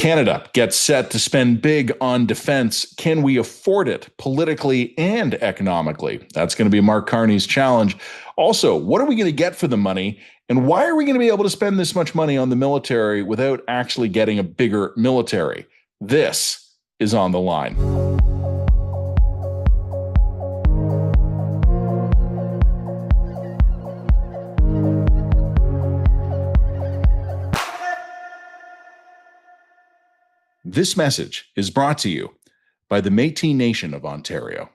Canada gets set to spend big on defense. Can we afford it politically and economically? That's going to be Mark Carney's challenge. Also, what are we going to get for the money? And why are we going to be able to spend this much money on the military without actually getting a bigger military? This is On the Line. This message is brought to you by the Métis Nation of Ontario.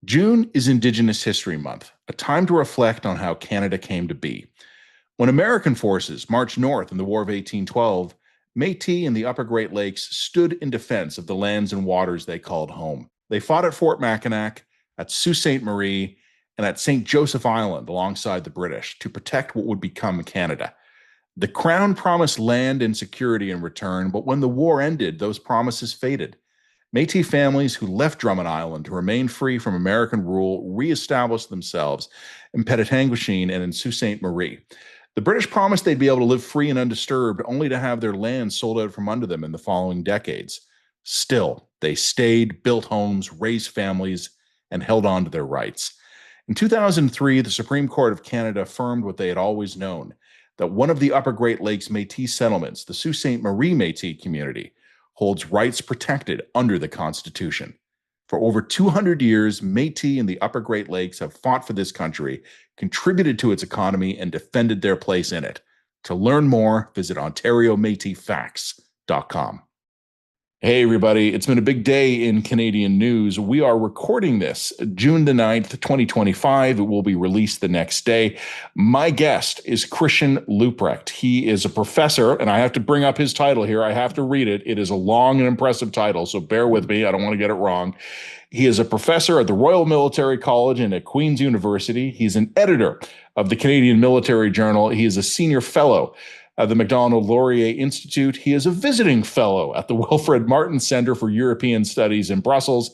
June is Indigenous History Month, a time to reflect on how Canada came to be. When American forces marched north in the War of 1812, Métis in the Upper Great Lakes stood in defense of the lands and waters they called home. They fought at Fort Mackinac, at Sault Ste. Marie, and at St. Joseph Island alongside the British to protect what would become Canada. The Crown promised land and security in return, but when the war ended, those promises faded. Métis families who left Drummond Island to remain free from American rule reestablished themselves in Pettatanguishene and in Sault Ste. Marie. The British promised they'd be able to live free and undisturbed, only to have their land sold out from under them in the following decades. Still, they stayed, built homes, raised families, and held on to their rights. In 2003, the Supreme Court of Canada affirmed what they had always known, that one of the Upper Great Lakes Métis settlements, the Sault Ste. Marie Métis community, holds rights protected under the Constitution. For over 200 years, Métis in the Upper Great Lakes have fought for this country, contributed to its economy, and defended their place in it. To learn more, visit OntarioMétisFacts.com. Hey, everybody. It's been a big day in Canadian news. We are recording this June the 9th, 2025. It will be released the next day. My guest is Christian Leuprecht. He is a professor, and I have to bring up his title here. I have to read it. It is a long and impressive title, so bear with me. I don't want to get it wrong. He is a professor at the Royal Military College and at Queen's University. He's an editor of the Canadian Military Journal. He is a senior fellow at the Macdonald-Laurier Institute. He is a visiting fellow at the Wilfried Martens Centre for European Studies in Brussels.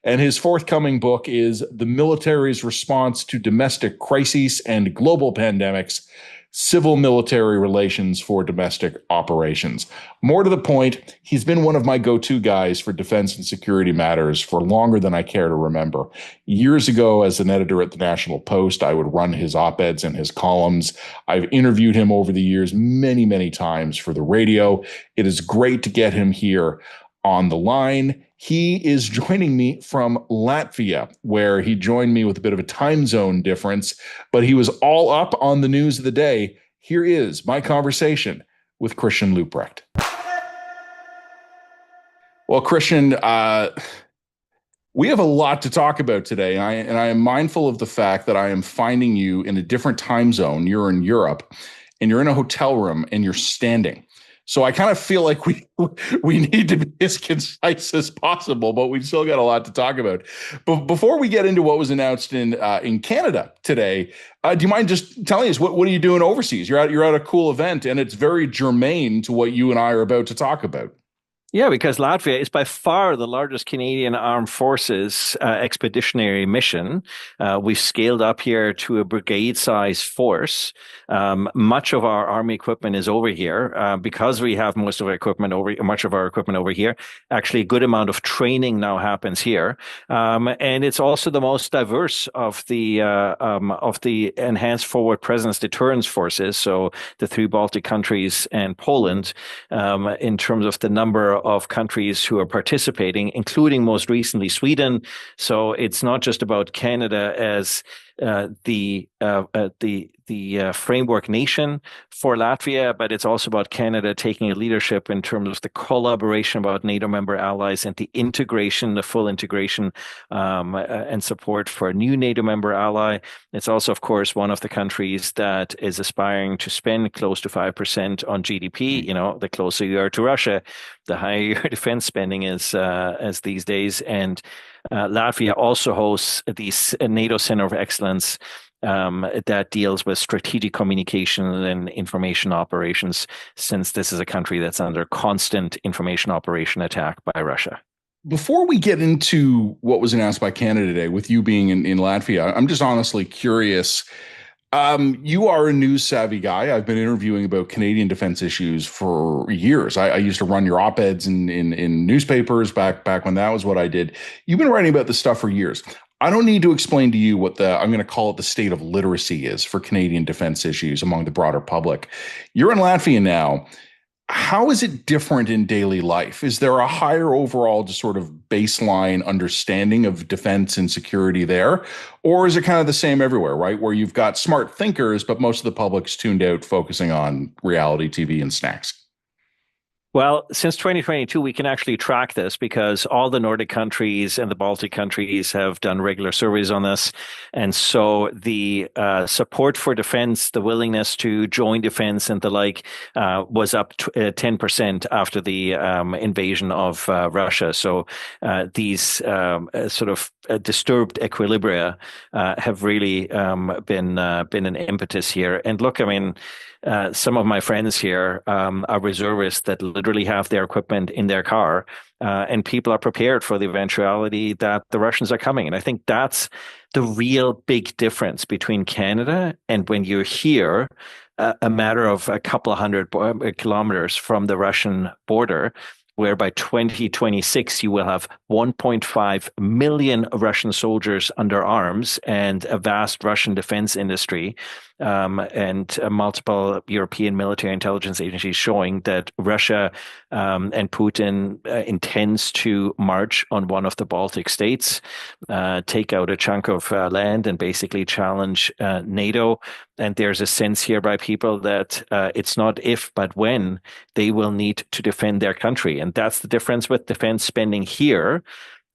And his forthcoming book is The Military's Response to Domestic Crises and Global Pandemics, Civil Military Relations for Domestic Operations. More to the point, he's been one of my go-to guys for defense and security matters for longer than I care to remember. Years ago, as an editor at the National Post, I would run his op-eds and his columns. I've interviewed him over the years many, many times for the radio. It is great to get him here on the line. He is joining me from Latvia, where he joined me with a bit of a time zone difference, but he was all up on the news of the day. Here is my conversation with Christian Leuprecht. Well, Christian, we have a lot to talk about today, and I am mindful of the fact that I am finding you in a different time zone. You're in Europe, and you're in a hotel room, and you're standing. So I kind of feel like we need to be as concise as possible, but we've still got a lot to talk about. But before we get into what was announced in Canada today, do you mind just telling us what are you doing overseas? You're at a cool event, and it's very germane to what you and I are about to talk about. Yeah, because Latvia is by far the largest Canadian Armed Forces expeditionary mission. We've scaled up here to a brigade-sized force. Much of our army equipment is over here because we have much of our equipment over here. Actually, a good amount of training now happens here, and it's also the most diverse of the enhanced forward presence deterrence forces. So the three Baltic countries and Poland, in terms of the number of countries who are participating, including most recently Sweden. So it's not just about Canada as the framework nation for Latvia, but it's also about Canada taking a leadership in terms of the collaboration about NATO member allies and the integration, the full integration and support for a new NATO member ally. It's also, of course, one of the countries that is aspiring to spend close to 5% on GDP. You know, the closer you are to Russia, the higher your defense spending is as these days. And Latvia also hosts the NATO Center of Excellence that deals with strategic communication and information operations, since this is a country that's under constant information operation attack by Russia. Before we get into what was announced by Canada today, with you being in Latvia, I'm just honestly curious. You are a news savvy guy. I've been interviewing about Canadian defense issues for years. I used to run your op-eds in newspapers back when that was what I did. You've been writing about this stuff for years. I don't need to explain to you what I'm going to call it the state of literacy is for Canadian defense issues among the broader public. You're in Latvia now. How is it different in daily life? Is there a higher overall just sort of baseline understanding of defense and security there? Or is it kind of the same everywhere, right? Where you've got smart thinkers, but most of the public's tuned out focusing on reality TV and snacks? Well, since 2022, we can actually track this because all the Nordic countries and the Baltic countries have done regular surveys on this. And so the support for defense, the willingness to join defense and the like was up 10% after the invasion of Russia. So these sort of disturbed equilibria have really been an impetus here. And look, I mean, some of my friends here are reservists that literally have their equipment in their car, and people are prepared for the eventuality that the Russians are coming. And I think that's the real big difference between Canada and when you're here, a matter of a couple of hundred kilometers from the Russian border, where by 2026 you will have 1.5 million Russian soldiers under arms and a vast Russian defense industry, and multiple European military intelligence agencies showing that Russia and Putin intends to march on one of the Baltic states, take out a chunk of land, and basically challenge NATO. And there's a sense here by people that it's not if, but when they will need to defend their country. And that's the difference with defense spending here.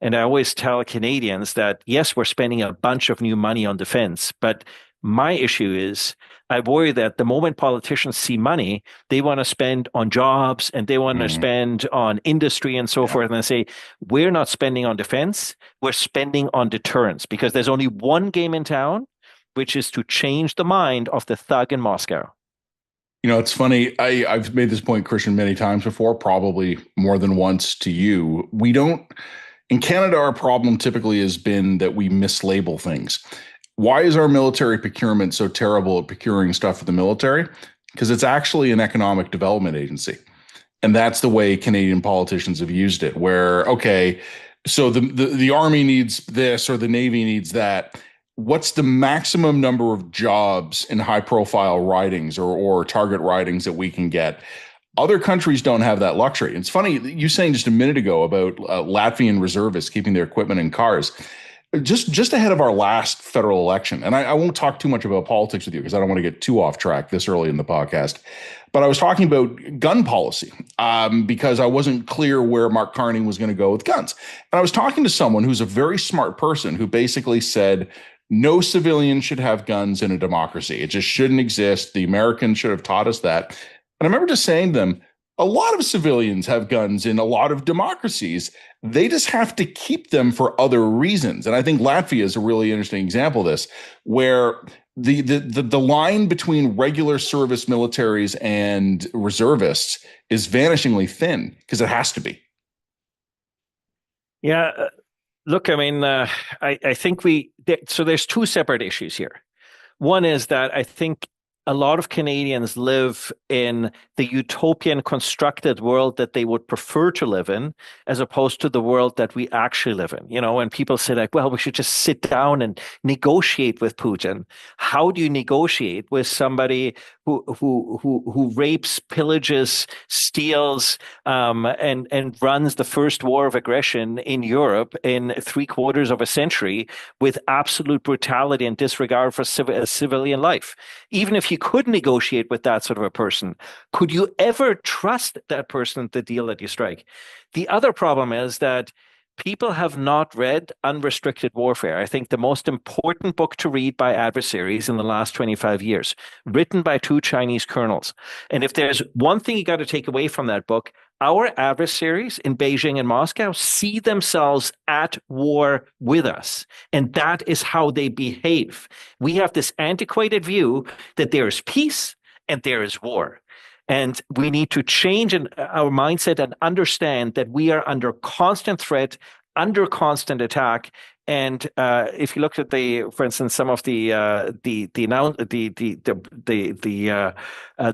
And I always tell Canadians that, yes, we're spending a bunch of new money on defense, but my issue is I worry that the moment politicians see money, they want to spend on jobs and they want to spend on industry and so forth. And they say, we're not spending on defense, we're spending on deterrence because there's only one game in town, which is to change the mind of the thug in Moscow. You know, it's funny. I've made this point, Christian, many times before, probably more than once to you. We don't, in Canada, our problem typically has been that we mislabel things. Why is our military procurement so terrible at procuring stuff for the military? Because it's actually an economic development agency. And that's the way Canadian politicians have used it, where, okay, so the Army needs this or the Navy needs that. What's the maximum number of jobs in high profile ridings or target ridings that we can get? Other countries don't have that luxury. It's funny, you saying just a minute ago about Latvian reservists keeping their equipment in cars. Just ahead of our last federal election, and I won't talk too much about politics with you because I don't want to get too off track this early in the podcast, but I was talking about gun policy because I wasn't clear where Mark Carney was going to go with guns. And I was talking to someone who's a very smart person who basically said, no civilian should have guns in a democracy. It just shouldn't exist. The Americans should have taught us that. And I remember just saying to them, a lot of civilians have guns in a lot of democracies. They just have to keep them for other reasons. And I think Latvia is a really interesting example of this, where the line between regular service militaries and reservists is vanishingly thin because it has to be. Yeah. Look, I mean, I think so there's two separate issues here. One is that I think a lot of Canadians live in the utopian constructed world that they would prefer to live in, as opposed to the world that we actually live in. You know, when people say like, well, we should just sit down and negotiate with Putin. How do you negotiate with somebody who rapes, pillages, steals, and runs the first war of aggression in Europe in 3/4 of a century with absolute brutality and disregard for civilian life? Even if you could negotiate with that sort of a person, could you ever trust that person, the deal that you strike? The other problem is that people have not read Unrestricted Warfare. I think the most important book to read by adversaries in the last 25 years, written by two Chinese colonels. And if there's one thing you got to take away from that book, our adversaries in Beijing and Moscow see themselves at war with us. And that is how they behave. We have this antiquated view that there is peace and there is war. And we need to change our mindset and understand that we are under constant threat, under constant attack, And if you looked at for instance, some of the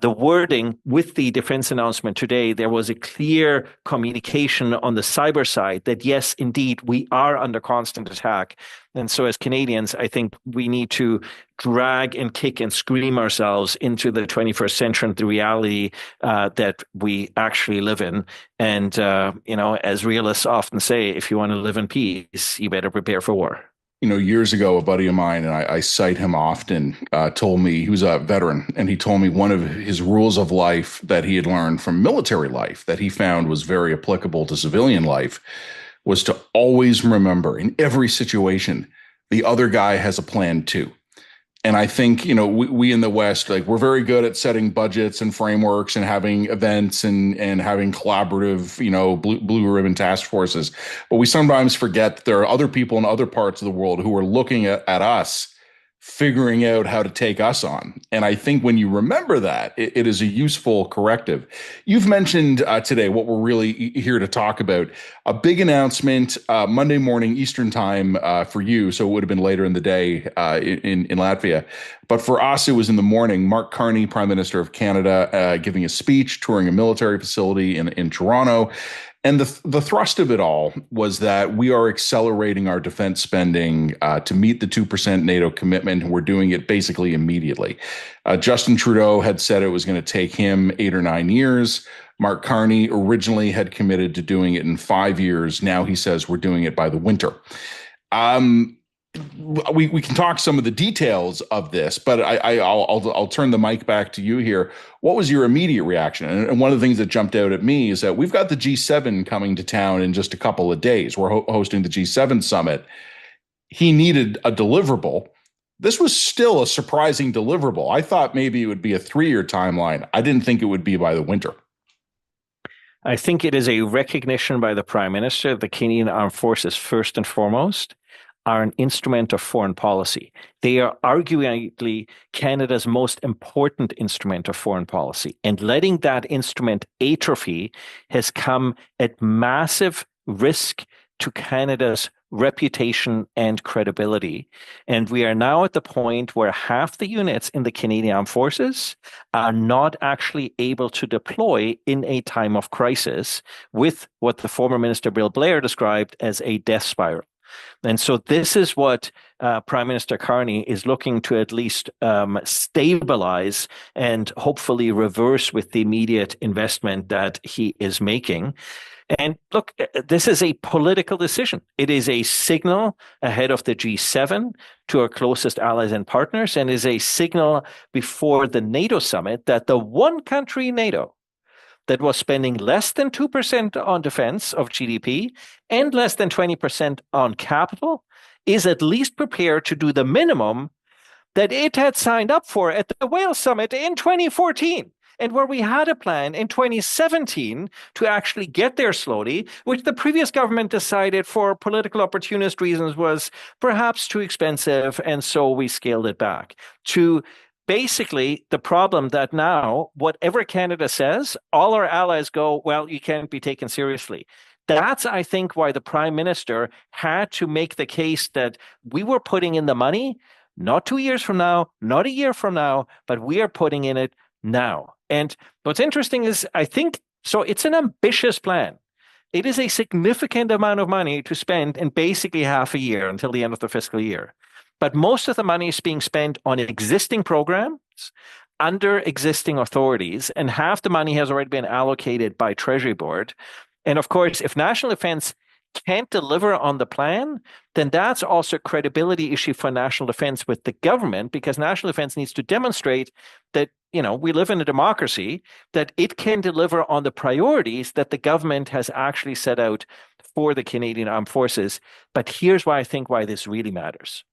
wording with the defense announcement today, there was a clear communication on the cyber side that yes, indeed, we are under constant attack. And so as Canadians, I think we need to drag and kick and scream ourselves into the 21st century and the reality that we actually live in. And, as realists often say, if you want to live in peace, you better prepare for war. Years ago, a buddy of mine, and I cite him often, told me, he was a veteran, and he told me one of his rules of life that he had learned from military life that he found was very applicable to civilian life was to always remember in every situation, the other guy has a plan too. And I think, we in the West, like, we're very good at setting budgets and frameworks and having events and having collaborative, blue ribbon task forces. But we sometimes forget that there are other people in other parts of the world who are looking at us, figuring out how to take us on. And I think when you remember that, it is a useful corrective. You've mentioned today what we're really here to talk about. A big announcement Monday morning Eastern time for you. So it would have been later in the day in Latvia. But for us, it was in the morning. Mark Carney, Prime Minister of Canada, giving a speech, touring a military facility in Toronto. And the thrust of it all was that we are accelerating our defense spending to meet the 2% NATO commitment, and we're doing it basically immediately. Justin Trudeau had said it was going to take him 8 or 9 years. Mark Carney originally had committed to doing it in 5 years. Now he says we're doing it by the winter. We can talk some of the details of this, but I'll turn the mic back to you here. What was your immediate reaction? And one of the things that jumped out at me is that we've got the G7 coming to town in just a couple of days. We're hosting the G7 summit. He needed a deliverable. This was still a surprising deliverable. I thought maybe it would be a 3-year timeline. I didn't think it would be by the winter. I think it is a recognition by the Prime Minister, the Canadian Armed Forces, first and foremost, are an instrument of foreign policy. They are arguably Canada's most important instrument of foreign policy. And letting that instrument atrophy has come at massive risk to Canada's reputation and credibility. And we are now at the point where half the units in the Canadian Armed Forces are not actually able to deploy in a time of crisis with what the former Minister Bill Blair described as a death spiral. And so this is what Prime Minister Carney is looking to at least stabilize and hopefully reverse with the immediate investment that he is making. And look, this is a political decision. It is a signal ahead of the G7 to our closest allies and partners, and is a signal before the NATO summit that the one country NATO that was spending less than 2% on defense of GDP and less than 20% on capital is at least prepared to do the minimum that it had signed up for at the Wales Summit in 2014. And where we had a plan in 2017 to actually get there slowly, which the previous government decided for political opportunist reasons was perhaps too expensive, and so we scaled it back to basically the problem that now, whatever Canada says, all our allies go, well, you can't be taken seriously. That's, I think, why the Prime Minister had to make the case that we were putting in the money, not 2 years from now, not a year from now, but we are putting in it now. And what's interesting is, I think, so it's an ambitious plan. It is a significant amount of money to spend in basically half a year until the end of the fiscal year. But most of the money is being spent on existing programs under existing authorities, and half the money has already been allocated by Treasury Board. And of course, if national defense can't deliver on the plan, then that's also a credibility issue for national defense with the government, because national defense needs to demonstrate that, we live in a democracy, that it can deliver on the priorities that the government has actually set out for the Canadian Armed Forces. But here's why I think why this really matters.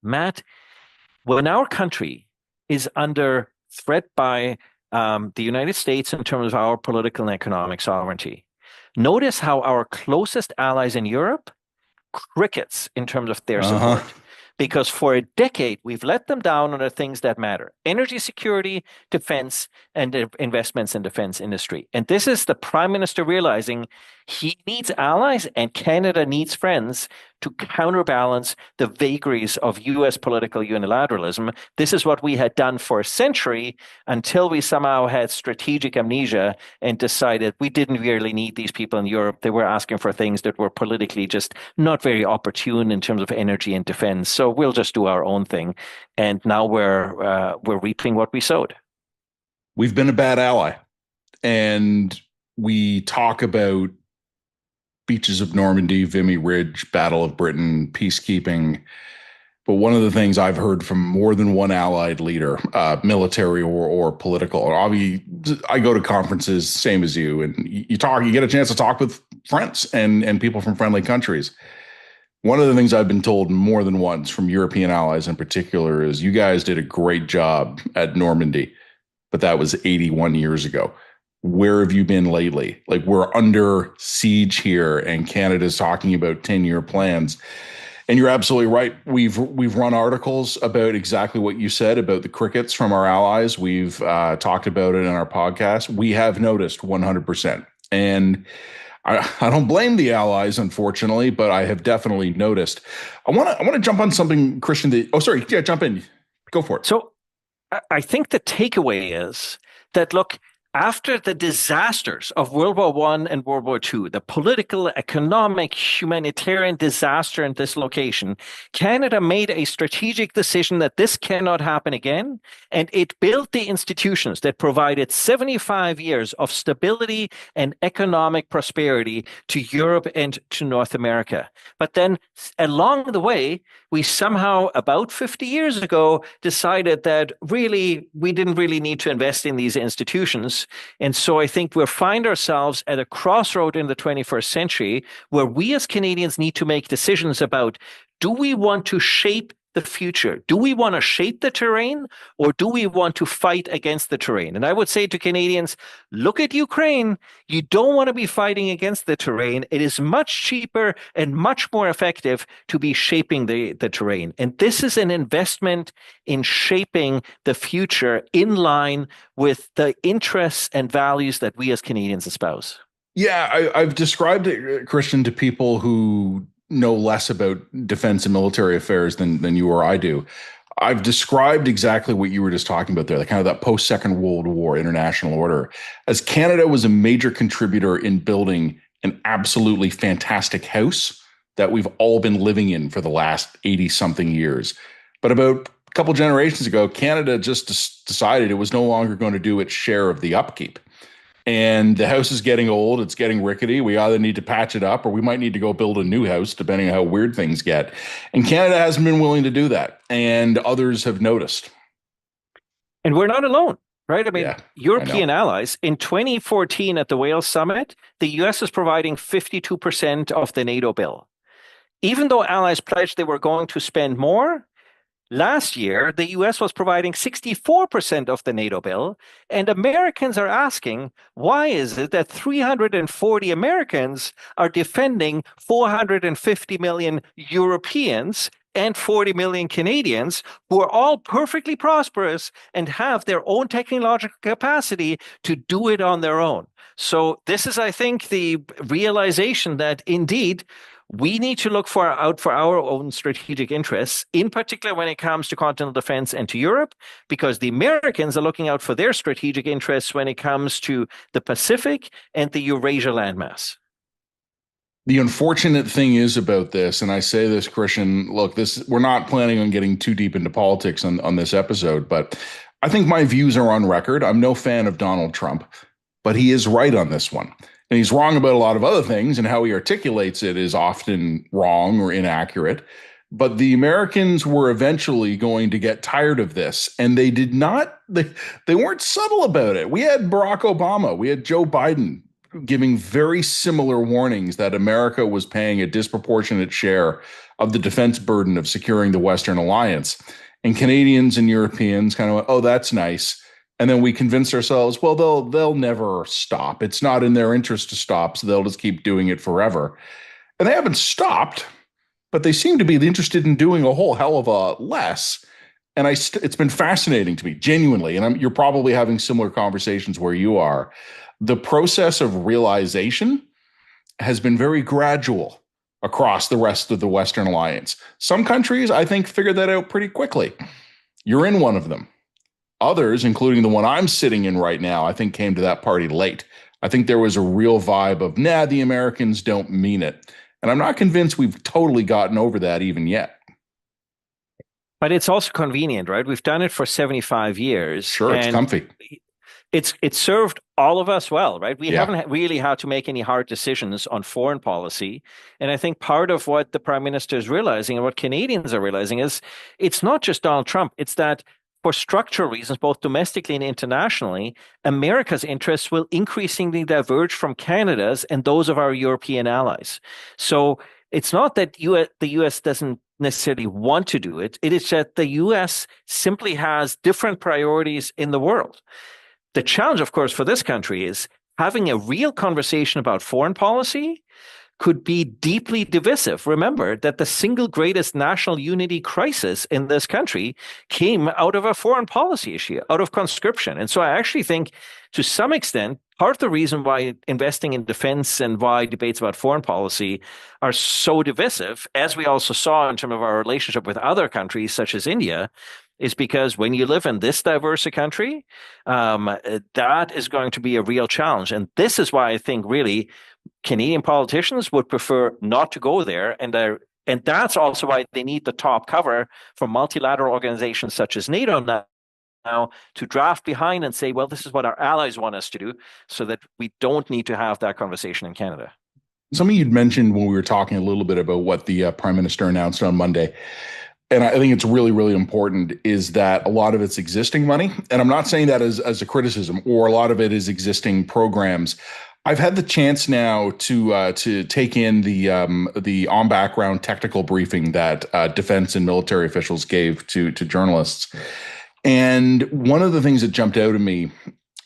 Matt, when our country is under threat by the United States in terms of our political and economic sovereignty, notice how our closest allies in Europe crickets in terms of their support. Because for a decade, we've let them down on the things that matter: energy security, defense, and investments in defense industry. And this is the Prime Minister realizing He needs allies, and Canada needs friends to counterbalance the vagaries of US political unilateralism. This is what we had done for a century until we somehow had strategic amnesia and decided we didn't really need these people in Europe. They were asking for things that were politically just not very opportune in terms of energy and defense. So we'll just do our own thing. And now we're reaping what we sowed. We've been a bad ally. And we talk about beaches of Normandy, Vimy Ridge, Battle of Britain, peacekeeping. But one of the things I've heard from more than one allied leader, military or political, obviously, I go to conferences, same as you, and you get a chance to talk with friends and people from friendly countries. One of the things I've been told more than once from European allies in particular is you guys did a great job at Normandy, but that was 81 years ago. Where have you been lately? Like, we're under siege here, and Canada's talking about 10-year plans. And you're absolutely right. We've run articles about exactly what you said about the crickets from our allies. We've talked about it in our podcast. We have noticed 100%. And I don't blame the allies, unfortunately, but I have definitely noticed. I want to jump on something, Christian. Jump in. Go for it. So I think the takeaway is that, look, after the disasters of World War I and World War II, the political, economic, humanitarian disaster and dislocation, Canada made a strategic decision that this cannot happen again, and it built the institutions that provided 75 years of stability and economic prosperity to Europe and to North America. But then along the way, we somehow, about 50 years ago, decided that really we didn't really need to invest in these institutions. And so I think we'll find ourselves at a crossroad in the 21st century where we as Canadians need to make decisions about, do we want to shape the future? Do we want to shape the terrain, or do we want to fight against the terrain? And I would say to Canadians, look at Ukraine. You don't want to be fighting against the terrain. It is much cheaper and much more effective to be shaping the terrain. And this is an investment in shaping the future in line with the interests and values that we as Canadians espouse. Yeah, I've described it, Christian, to people who know less about defense and military affairs than you or I do. I've described exactly what you were just talking about there, the kind of that post-Second World War international order, as Canada was a major contributor in building an absolutely fantastic house that we've all been living in for the last 80-something years. But about a couple generations ago, Canada just decided it was no longer going to do its share of the upkeep. And the house is getting old. It's getting rickety. We either need to patch it up or we might need to go build a new house, depending on how weird things get. And Canada hasn't been willing to do that. And others have noticed. And we're not alone, right? I mean, Yeah, European allies in 2014 at the Wales Summit, the US is providing 52% of the NATO bill. Even though allies pledged they were going to spend more, last year, the US was providing 64% of the NATO bill, and Americans are asking, why is it that 340 Americans are defending 450 million Europeans and 40 million Canadians who are all perfectly prosperous and have their own technological capacity to do it on their own? So this is, I think, the realization that indeed, we need to look out for our own strategic interests, in particular when it comes to continental defense and to Europe, because the Americans are looking out for their strategic interests when it comes to the Pacific and the Eurasia landmass. The unfortunate thing is about this, and I say this, Christian, look, we're not planning on getting too deep into politics on this episode, but I think my views are on record. I'm no fan of Donald Trump, but he is right on this one. And he's wrong about a lot of other things, and how he articulates it is often wrong or inaccurate. But the Americans were eventually going to get tired of this, and they did not. They weren't subtle about it. We had Barack Obama, we had Joe Biden giving very similar warnings that America was paying a disproportionate share of the defense burden of securing the Western alliance. And Canadians and Europeans kind of went, "Oh, that's nice." And then we convinced ourselves, well, they'll never stop. It's not in their interest to stop, so they'll just keep doing it forever. And they haven't stopped, but they seem to be interested in doing a whole hell of a less. And it's been fascinating to me, genuinely. And you're probably having similar conversations where you are. The process of realization has been very gradual across the rest of the Western Alliance. Some countries, I think, figured that out pretty quickly. You're in one of them. Others, including the one I'm sitting in right now, I think came to that party late. I think there was a real vibe of, nah, the Americans don't mean it. And I'm not convinced we've totally gotten over that even yet. But it's also convenient, right? We've done it for 75 years. Sure, it's comfy. It's served all of us well, right? We haven't really had to make any hard decisions on foreign policy. And I think part of what the Prime Minister is realizing and what Canadians are realizing is it's not just Donald Trump. It's that for structural reasons, both domestically and internationally, America's interests will increasingly diverge from Canada's and those of our European allies. So it's not that the U.S. doesn't necessarily want to do it. It is that the U.S. simply has different priorities in the world. The challenge, of course, for this country is having a real conversation about foreign policy could be deeply divisive. Remember that the single greatest national unity crisis in this country came out of a foreign policy issue, out of conscription. And so I actually think, to some extent, part of the reason why investing in defense and why debates about foreign policy are so divisive, as we also saw in terms of our relationship with other countries such as India, is because when you live in this diverse a country, that is going to be a real challenge. And this is why I think really Canadian politicians would prefer not to go there. And that's also why they need the top cover from multilateral organizations such as NATO now to draft behind and say, well, this is what our allies want us to do, so that we don't need to have that conversation in Canada. Something you'd mentioned when we were talking a little bit about what the Prime Minister announced on Monday, and I think it's really, really important, is that a lot of it's existing money. And I'm not saying that as a criticism, or a lot of it is existing programs. I've had the chance now to take in the on background technical briefing that defense and military officials gave to journalists. And one of the things that jumped out at me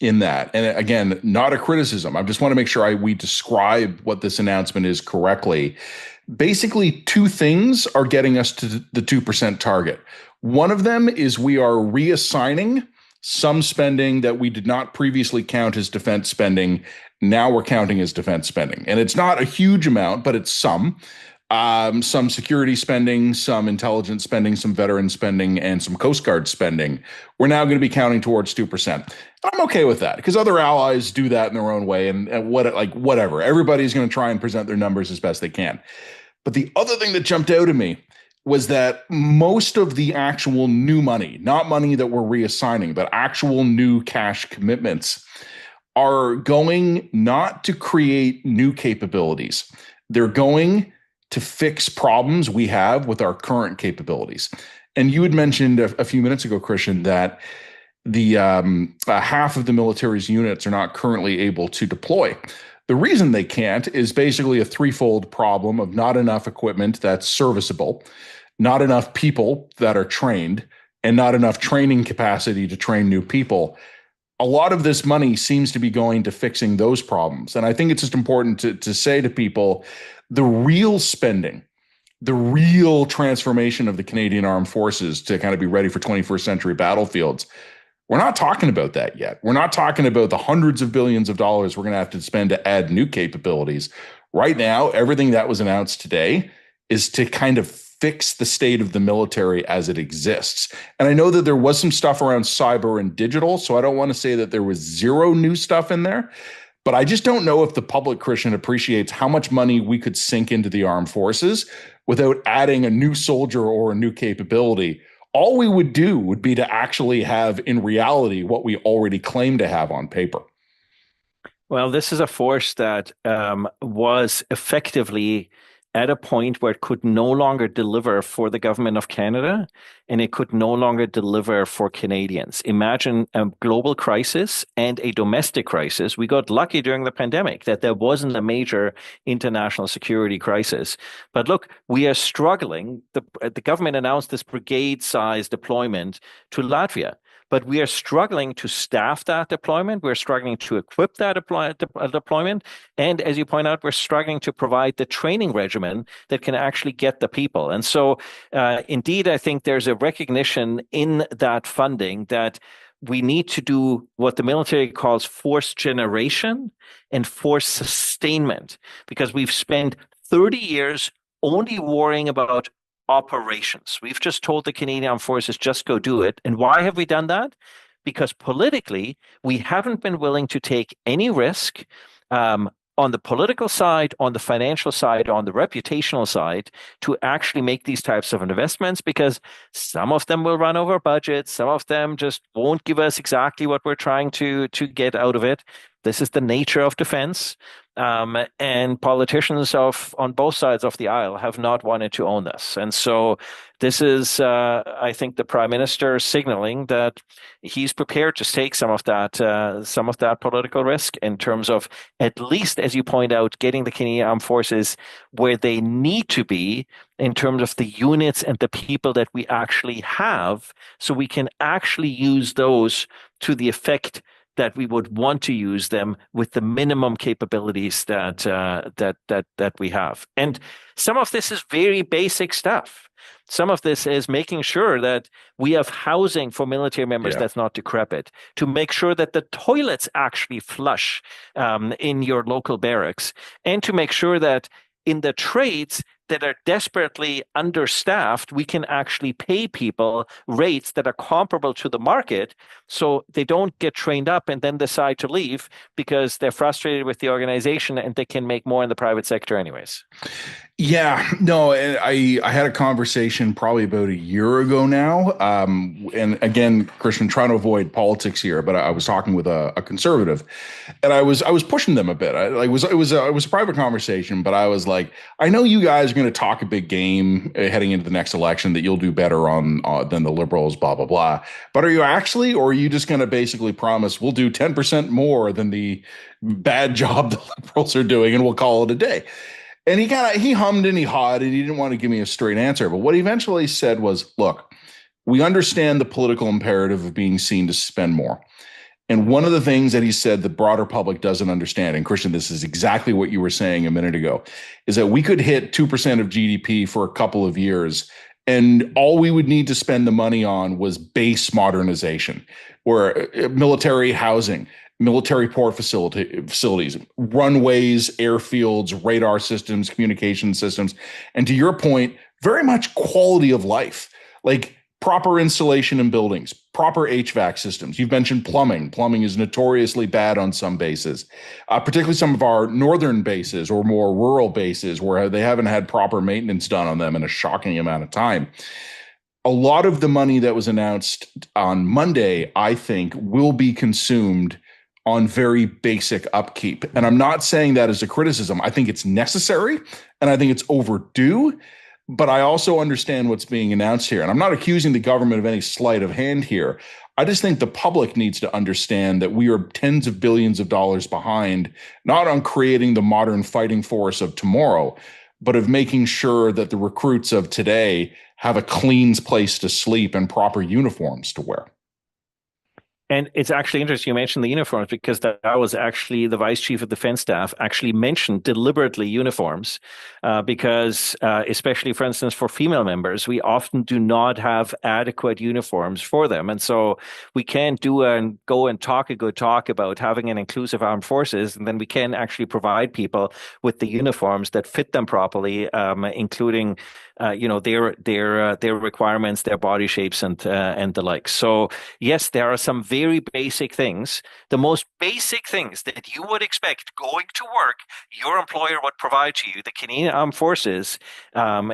in that, and again, not a criticism, I just want to make sure we describe what this announcement is correctly. Basically, two things are getting us to the 2% target. One of them is we are reassigning some spending that we did not previously count as defense spending. Now we're counting as defense spending. And it's not a huge amount, but it's some security spending, some intelligence spending, some veteran spending, and some Coast Guard spending. We're now going to be counting towards 2%. I'm okay with that because other allies do that in their own way. And whatever. Everybody's going to try and present their numbers as best they can. But the other thing that jumped out at me was that most of the actual new money, not money that we're reassigning, but actual new cash commitments, are going not to create new capabilities. They're going to fix problems we have with our current capabilities. And you had mentioned a few minutes ago, Christian, that the half of the military's units are not currently able to deploy. The reason they can't is basically a threefold problem of not enough equipment that's serviceable, not enough people that are trained, and not enough training capacity to train new people. A lot of this money seems to be going to fixing those problems. And I think it's just important to say to people, the real spending, the real transformation of the Canadian Armed Forces to kind of be ready for 21st century battlefields, we're not talking about that yet. We're not talking about the hundreds of billions of dollars we're going to have to spend to add new capabilities. Right now, everything that was announced today is to kind of fix the state of the military as it exists. And I know that there was some stuff around cyber and digital, so I don't want to say that there was zero new stuff in there, but I just don't know if the public, Christian, appreciates how much money we could sink into the armed forces without adding a new soldier or a new capability. All we would do would be to actually have in reality what we already claim to have on paper. Well, this is a force that was effectively at a point where it could no longer deliver for the government of Canada, and it could no longer deliver for Canadians. Imagine a global crisis and a domestic crisis. We got lucky during the pandemic that there wasn't a major international security crisis. But look, we are struggling. The government announced this brigade-sized deployment to Latvia. But we are struggling to staff that deployment. We're struggling to equip that deployment. And as you point out, we're struggling to provide the training regimen that can actually get the people. And so indeed, I think there's a recognition in that funding that we need to do what the military calls force generation and force sustainment, because we've spent 30 years only worrying about operations. We've just told the Canadian Armed Forces, just go do it. And why have we done that? Because politically, we haven't been willing to take any risk on the political side, on the financial side, on the reputational side, to actually make these types of investments, because some of them will run over budget, some of them just won't give us exactly what we're trying to get out of it. This is the nature of defense. And politicians on both sides of the aisle have not wanted to own this. And so this is, I think, the Prime Minister signaling that he's prepared to take some of that political risk in terms of, at least, as you point out, getting the Canadian Armed Forces where they need to be in terms of the units and the people that we actually have, so we can actually use those to the effect that we would want to use them with the minimum capabilities that we have. And some of this is very basic stuff. Some of this is making sure that we have housing for military members that's not decrepit, to make sure that the toilets actually flush in your local barracks, and to make sure that in the trades that are desperately understaffed, we can actually pay people rates that are comparable to the market, so they don't get trained up and then decide to leave because they're frustrated with the organization and they can make more in the private sector anyways. Yeah, no, I had a conversation probably about a year ago now. And again, Christian, trying to avoid politics here, but I was talking with a conservative, and I was pushing them a bit. It was a private conversation, but I was like, I know you guys are going to talk a big game heading into the next election, that you'll do better on than the Liberals, blah blah blah. But are you actually, or are you just going to basically promise we'll do 10% more than the bad job the Liberals are doing, and we'll call it a day? And he hummed and he hawed, and he didn't want to give me a straight answer. But what he eventually said was, look, we understand the political imperative of being seen to spend more. And one of the things that he said the broader public doesn't understand, and Christian, this is exactly what you were saying a minute ago, is that we could hit 2% of GDP for a couple of years, and all we would need to spend the money on was base modernization, or military housing, military port facilities, runways, airfields, radar systems, communication systems. And to your point, very much quality of life, like proper installation in buildings, proper HVAC systems. You've mentioned plumbing. Plumbing is notoriously bad on some bases, particularly some of our northern bases or more rural bases where they haven't had proper maintenance done on them in a shocking amount of time. A lot of the money that was announced on Monday, I think, will be consumed on very basic upkeep. And I'm not saying that as a criticism. I think it's necessary and I think it's overdue, but I also understand what's being announced here. And I'm not accusing the government of any sleight of hand here. I just think the public needs to understand that we are tens of billions of dollars behind, not on creating the modern fighting force of tomorrow, but of making sure that the recruits of today have a clean place to sleep and proper uniforms to wear. And it's actually interesting you mentioned the uniforms, because that was actually the Vice Chief of Defense Staff actually mentioned deliberately uniforms, because especially, for instance, for female members, we often do not have adequate uniforms for them. And so we can't go and talk a good talk about having an inclusive armed forces, and then we can actually provide people with the uniforms that fit them properly, including their requirements, their body shapes, and the like. So yes, there are some very basic things, the most basic things that you would expect going to work, your employer would provide to you. The Canadian Armed Forces,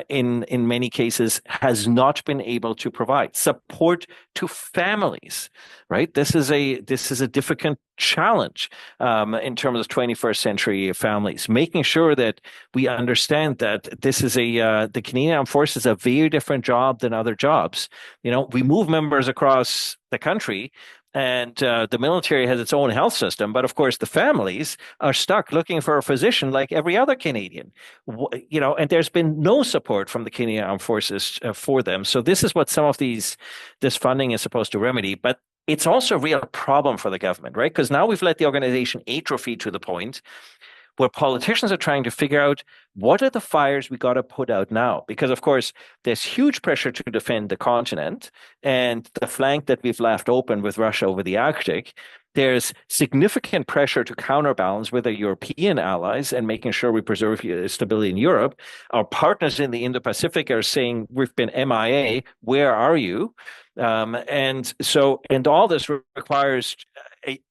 in many cases, has not been able to provide support to families. Right, this is a difficult challenge in terms of 21st century families, making sure that we understand that this is the Canadian Armed Forces is a very different job than other jobs. We move members across the country, and the military has its own health system, but of course the families are stuck looking for a physician like every other Canadian. And there's been no support from the Canadian Armed Forces for them. So this is what some of this funding is supposed to remedy, but it's also a real problem for the government, right? Because now we've let the organization atrophy to the point where politicians are trying to figure out what are the fires we got to put out now? Because, of course, there's huge pressure to defend the continent and the flank that we've left open with Russia over the Arctic. There's significant pressure to counterbalance with our European allies and making sure we preserve stability in Europe. Our partners in the Indo-Pacific are saying, we've been MIA, where are you? And all this requires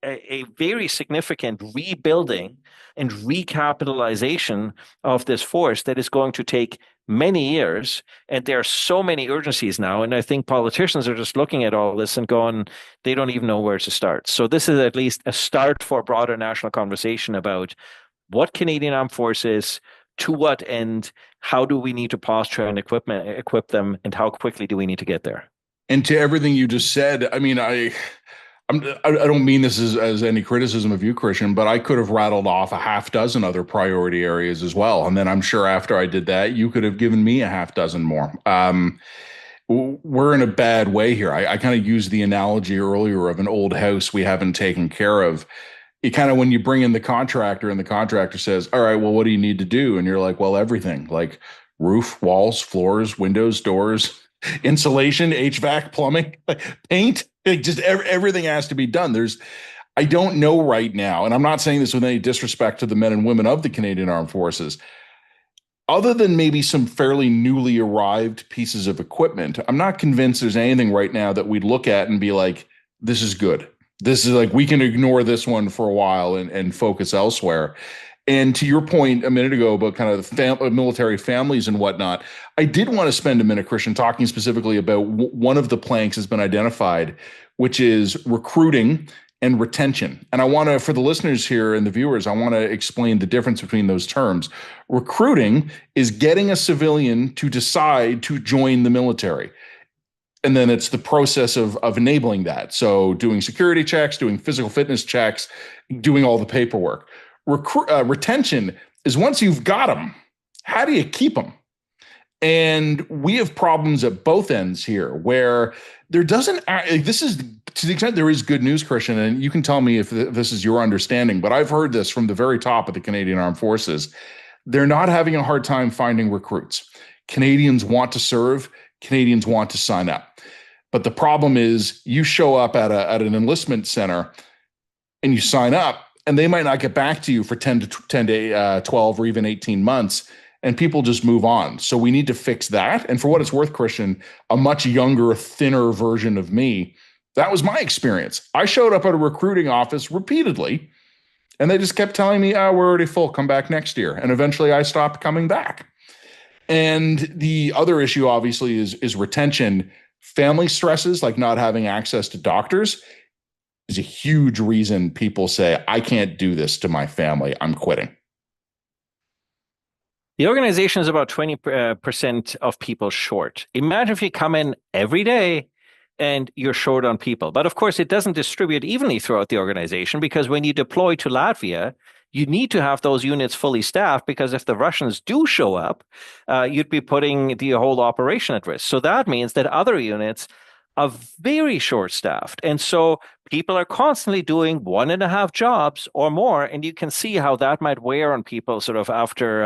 a very significant rebuilding and recapitalization of this force that is going to take many years. And there are so many urgencies now. And I think politicians are just looking at all this and going, they don't even know where to start. So this is at least a start for a broader national conversation about what Canadian Armed Forces, to what end, how do we need to posture and equip them, and how quickly do we need to get there? And to everything you just said, I mean, I don't mean this as any criticism of you, Christian, but I could have rattled off a half dozen other priority areas as well. And then I'm sure after I did that, you could have given me a half dozen more. We're in a bad way here. I kind of used the analogy earlier of an old house we haven't taken care of. You kind of, when you bring in the contractor and the contractor says, all right, well, what do you need to do? And you're like, well, everything, like roof, walls, floors, windows, doors, insulation, HVAC, plumbing, paint, just everything has to be done. I don't know right now, and I'm not saying this with any disrespect to the men and women of the Canadian Armed Forces, other than maybe some fairly newly arrived pieces of equipment, I'm not convinced there's anything right now that we'd look at and be like, this is good. This is like, we can ignore this one for a while and focus elsewhere. And to your point a minute ago about kind of the military families and whatnot, I did want to spend a minute, Christian, talking specifically about one of the planks has been identified, which is recruiting and retention. And I want to, for the listeners here and the viewers, I want to explain the difference between those terms. Recruiting is getting a civilian to decide to join the military. And then it's the process of enabling that. So doing security checks, doing physical fitness checks, doing all the paperwork. Retention is once you've got them, how do you keep them? And we have problems at both ends here where there doesn't, this is to the extent there is good news, Christian, and you can tell me if this is your understanding, but I've heard this from the very top of the Canadian Armed Forces. They're not having a hard time finding recruits. Canadians want to serve. Canadians want to sign up. But the problem is you show up at an enlistment center and you sign up, and they might not get back to you for 10 to 12 or even 18 months, and people just move on. So we need to fix that. And for what it's worth, Christian, a much younger, thinner version of me, that was my experience. I showed up at a recruiting office repeatedly, and they just kept telling me, we're already full, come back next year. And eventually I stopped coming back. And the other issue, obviously, is retention. Family stresses, like not having access to doctors, is a huge reason people say, I can't do this to my family. I'm quitting. The organization is about 20% of people short. Imagine if you come in every day and you're short on people. But of course, it doesn't distribute evenly throughout the organization, because when you deploy to Latvia, you need to have those units fully staffed, because if the Russians do show up, you'd be putting the whole operation at risk. So that means that other units are very short-staffed. And so people are constantly doing 1.5 jobs or more, and you can see how that might wear on people sort of after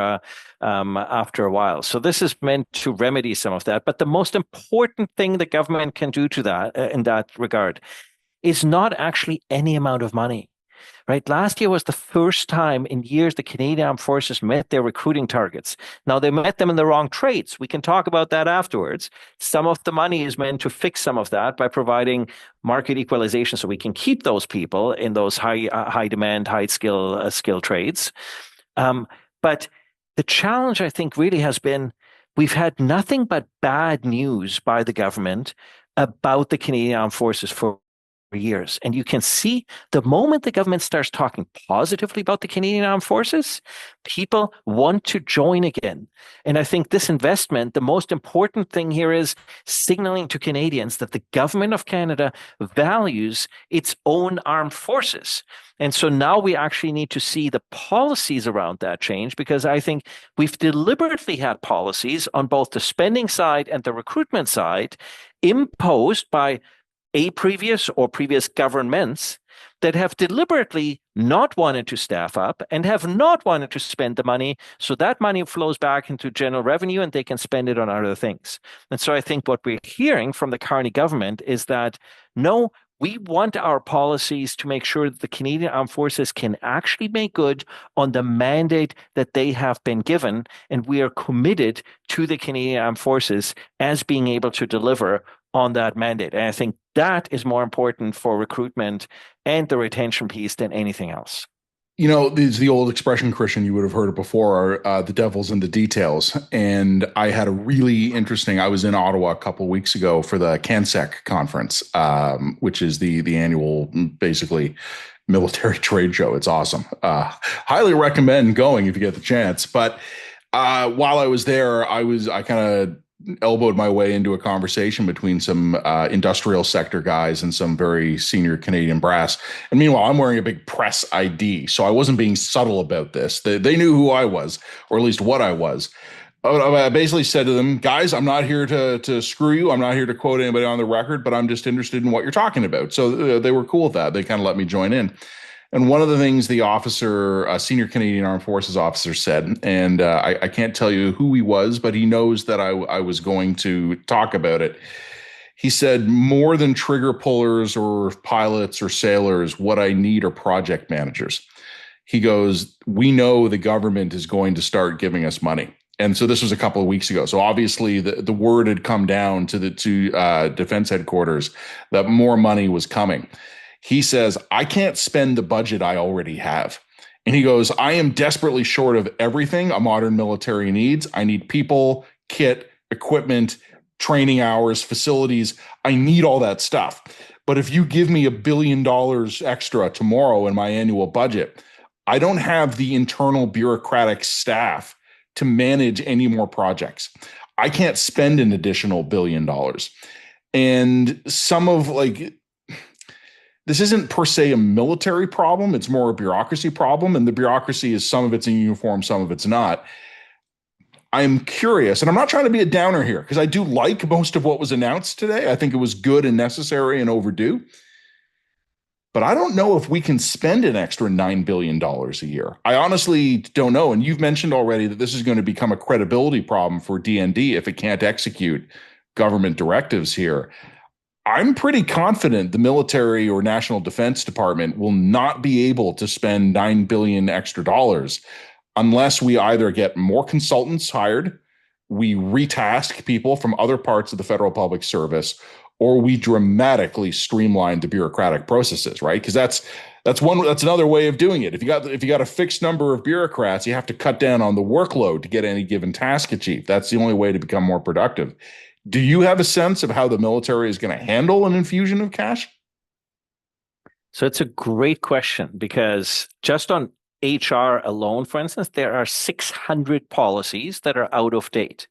a while. So this is meant to remedy some of that. But the most important thing the government can do to that in that regard is not actually any amount of money. Right. Last year was the first time in years the Canadian Armed Forces met their recruiting targets. Now, they met them in the wrong trades. We can talk about that afterwards. Some of the money is meant to fix some of that by providing market equalization so we can keep those people in those high demand, high skill trades. But the challenge, I think, really has been we've had nothing but bad news by the government about the Canadian Armed Forces for years. And you can see the moment the government starts talking positively about the Canadian Armed Forces, people want to join again. And I think this investment, the most important thing here is signaling to Canadians that the government of Canada values its own armed forces. And so now we actually need to see the policies around that change, because I think we've deliberately had policies on both the spending side and the recruitment side imposed by previous or previous governments that have deliberately not wanted to staff up and have not wanted to spend the money, so that money flows back into general revenue and they can spend it on other things. And so I think what we're hearing from the Carney government is that, no, we want our policies to make sure that the Canadian Armed Forces can actually make good on the mandate that they have been given, and we are committed to the Canadian Armed Forces as being able to deliver on that mandate. And I think that is more important for recruitment and the retention piece than anything else. You know, there's the old expression, Christian, you would have heard it before, the devil's in the details. And I had a really interesting, I was in Ottawa a couple of weeks ago for the CANSEC conference, which is the annual, basically, military trade show. It's awesome. Highly recommend going if you get the chance. But while I was there, I kind of elbowed my way into a conversation between some industrial sector guys and some very senior Canadian brass. And meanwhile, I'm wearing a big press ID, so I wasn't being subtle about this. They knew who I was, or at least what I was. I basically said to them, guys, I'm not here to screw you. I'm not here to quote anybody on the record, but I'm just interested in what you're talking about. So they were cool with that. They kind of let me join in. And one of the things the officer, senior Canadian Armed Forces officer, said, and I can't tell you who he was, but he knows that I was going to talk about it. He said, more than trigger pullers or pilots or sailors, what I need are project managers. He goes, we know the government is going to start giving us money. And so this was a couple of weeks ago. So obviously the word had come down to defense headquarters that more money was coming. He says, I can't spend the budget I already have. And he goes, I am desperately short of everything a modern military needs. I need people, kit, equipment, training hours, facilities. I need all that stuff. But if you give me $1 billion extra tomorrow in my annual budget, I don't have the internal bureaucratic staff to manage any more projects. I can't spend an additional $1 billion. And some of this isn't per se a military problem. It's more a bureaucracy problem. And the bureaucracy is some of it's in uniform, some of it's not. I'm curious, and I'm not trying to be a downer here because I do like most of what was announced today. I think it was good and necessary and overdue. But I don't know if we can spend an extra $9 billion a year. I honestly don't know. And you've mentioned already that this is going to become a credibility problem for DND if it can't execute government directives here. I'm pretty confident the military or National Defense Department will not be able to spend $9 billion extra dollars unless we either get more consultants hired, we retask people from other parts of the federal public service, or we dramatically streamline the bureaucratic processes, right? Because that's another way of doing it. If you got a fixed number of bureaucrats, you have to cut down on the workload to get any given task achieved. That's the only way to become more productive. Do you have a sense of how the military is going to handle an infusion of cash? So it's a great question because just on HR alone, for instance, there are 600 policies that are out of date.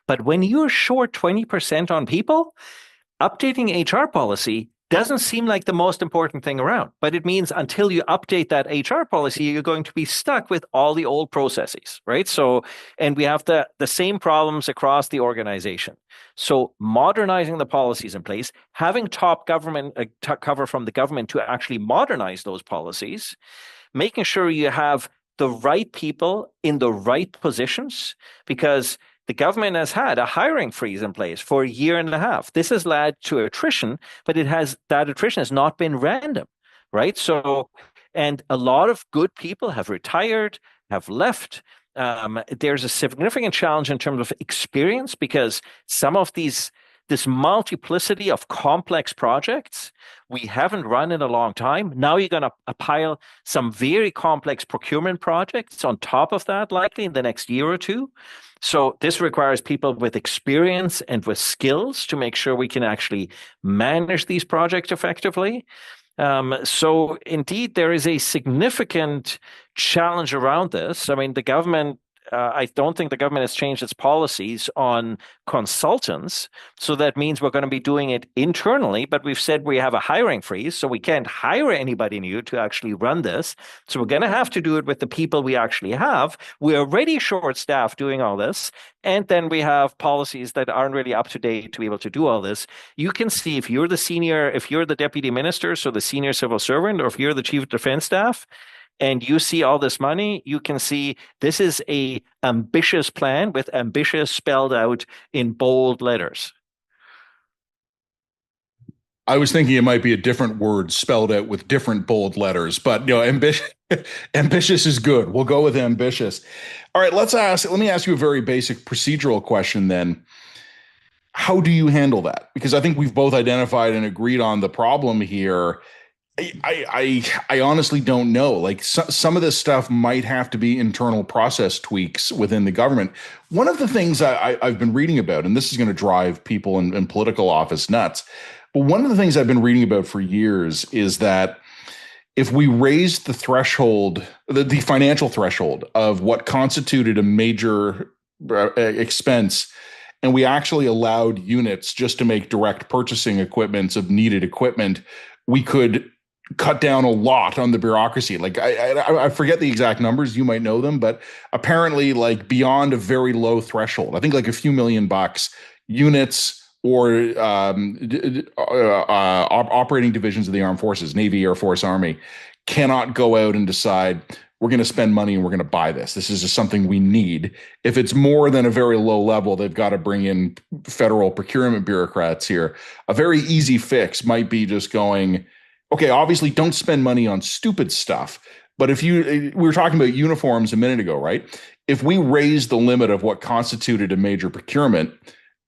But when you're short 20% on people, updating HR policy doesn't seem like the most important thing around, but it means until you update that HR policy, you're going to be stuck with all the old processes, right? So, and we have the same problems across the organization. So modernizing the policies in place, having top government cover from the government to actually modernize those policies, making sure you have the right people in the right positions, because the government has had a hiring freeze in place for a year and a half. This has led to attrition, but that attrition has not been random, right? So, and a lot of good people have retired, have left. There's a significant challenge in terms of experience because some of this multiplicity of complex projects we haven't run in a long time. Now you're going to pile some very complex procurement projects on top of that, likely in the next year or two. So this requires people with experience and with skills to make sure we can actually manage these projects effectively. So indeed, there is a significant challenge around this. I mean, the government I don't think the government has changed its policies on consultants. So that means we're going to be doing it internally, but we've said we have a hiring freeze, so we can't hire anybody new to actually run this. So we're going to have to do it with the people we actually have. We're already short-staffed doing all this. And then we have policies that aren't really up to date to be able to do all this. You can see if you're the deputy minister, so the senior civil servant, or if you're the chief of defense staff, and you see all this money, you can see this is a ambitious plan with ambitious spelled out in bold letters. I was thinking it might be a different word spelled out with different bold letters, but ambitious is good. We'll go with ambitious. All right, let me ask you a very basic procedural question then. How do you handle that? Because I think we've both identified and agreed on the problem here. I honestly don't know. Like some of this stuff might have to be internal process tweaks within the government. One of the things I've been reading about, and this is going to drive people in political office nuts, but one of the things I've been reading about for years is that if we raised the threshold, the financial threshold of what constituted a major expense, and we actually allowed units just to make direct purchasing equipments of needed equipment, we could cut down a lot on the bureaucracy. Like I forget the exact numbers, you might know them, but apparently like beyond a very low threshold, I think like a few $1,000,000, units or operating divisions of the armed forces, Navy, Air Force, Army, cannot go out and decide we're going to spend money and we're going to buy this. This is just something we need. If it's more than a very low level, they've got to bring in federal procurement bureaucrats here. A very easy fix might be just going, okay, obviously don't spend money on stupid stuff. But we were talking about uniforms a minute ago, right? If we raise the limit of what constituted a major procurement,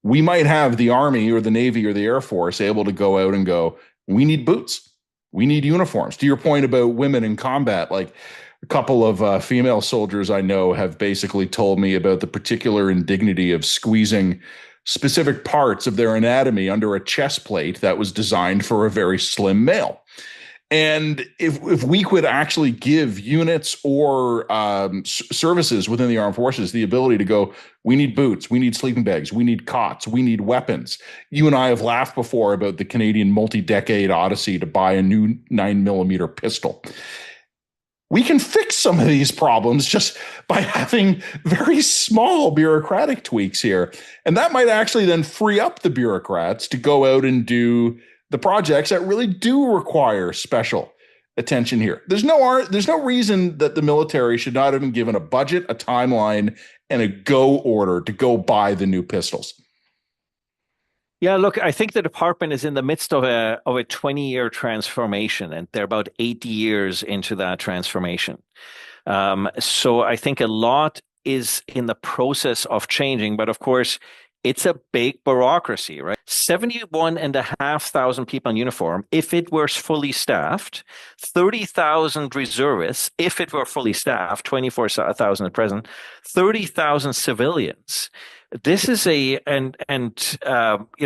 we might have the Army or the Navy or the Air Force able to go out and go, we need boots. We need uniforms. To your point about women in combat, like a couple of female soldiers I know have basically told me about the particular indignity of squeezing specific parts of their anatomy under a chest plate that was designed for a very slim male. And if we could actually give units or services within the armed forces the ability to go, we need boots, we need sleeping bags, we need cots, we need weapons. You and I have laughed before about the Canadian multi-decade odyssey to buy a new 9mm pistol. We can fix some of these problems just by having very small bureaucratic tweaks here. And that might actually then free up the bureaucrats to go out and do the projects that really do require special attention here. There's no reason that the military should not have been given a budget, a timeline, and a go order to go buy the new pistols. Yeah, look, I think the department is in the midst of a 20-year transformation, and they're about 8 years into that transformation. So I think a lot is in the process of changing, but of course, it's a big bureaucracy, right? 71,500 people in uniform, if it were fully staffed, 30,000 reservists, if it were fully staffed, 24,000 at present, 30,000 civilians. This is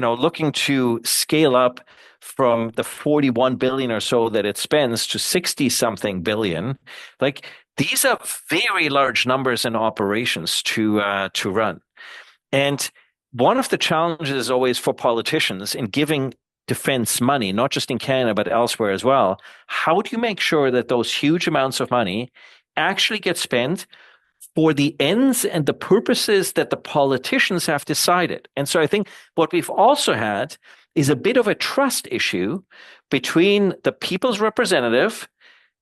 looking to scale up from the 41 billion or so that it spends to 60 something billion. Like these are very large numbers in operations to run. And one of the challenges always for politicians in giving defense money, not just in Canada, but elsewhere as well, how do you make sure that those huge amounts of money actually get spent for the ends and the purposes that the politicians have decided? And so I think what we've also had is a bit of a trust issue between the people's representative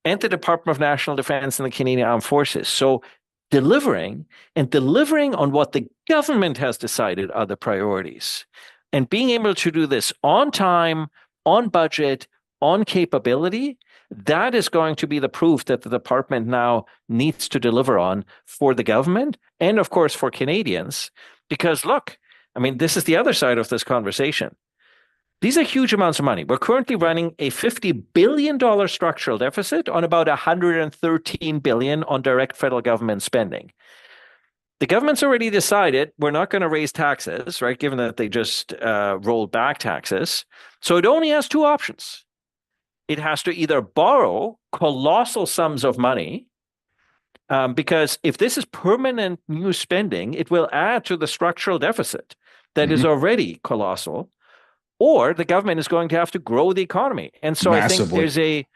and the Department of National Defense and the Canadian Armed Forces. So delivering on what the government has decided are the priorities. And being able to do this on time, on budget, on capability, that is going to be the proof that the department now needs to deliver on for the government and, of course, for Canadians. Because look, I mean, this is the other side of this conversation. These are huge amounts of money. We're currently running a $50 billion structural deficit on about $113 billion on direct federal government spending. The government's already decided we're not going to raise taxes, right, given that they just rolled back taxes. So it only has two options. It has to either borrow colossal sums of money Because if this is permanent new spending, it will add to the structural deficit that is already colossal, or the government is going to have to grow the economy. And so I think Massively. there's a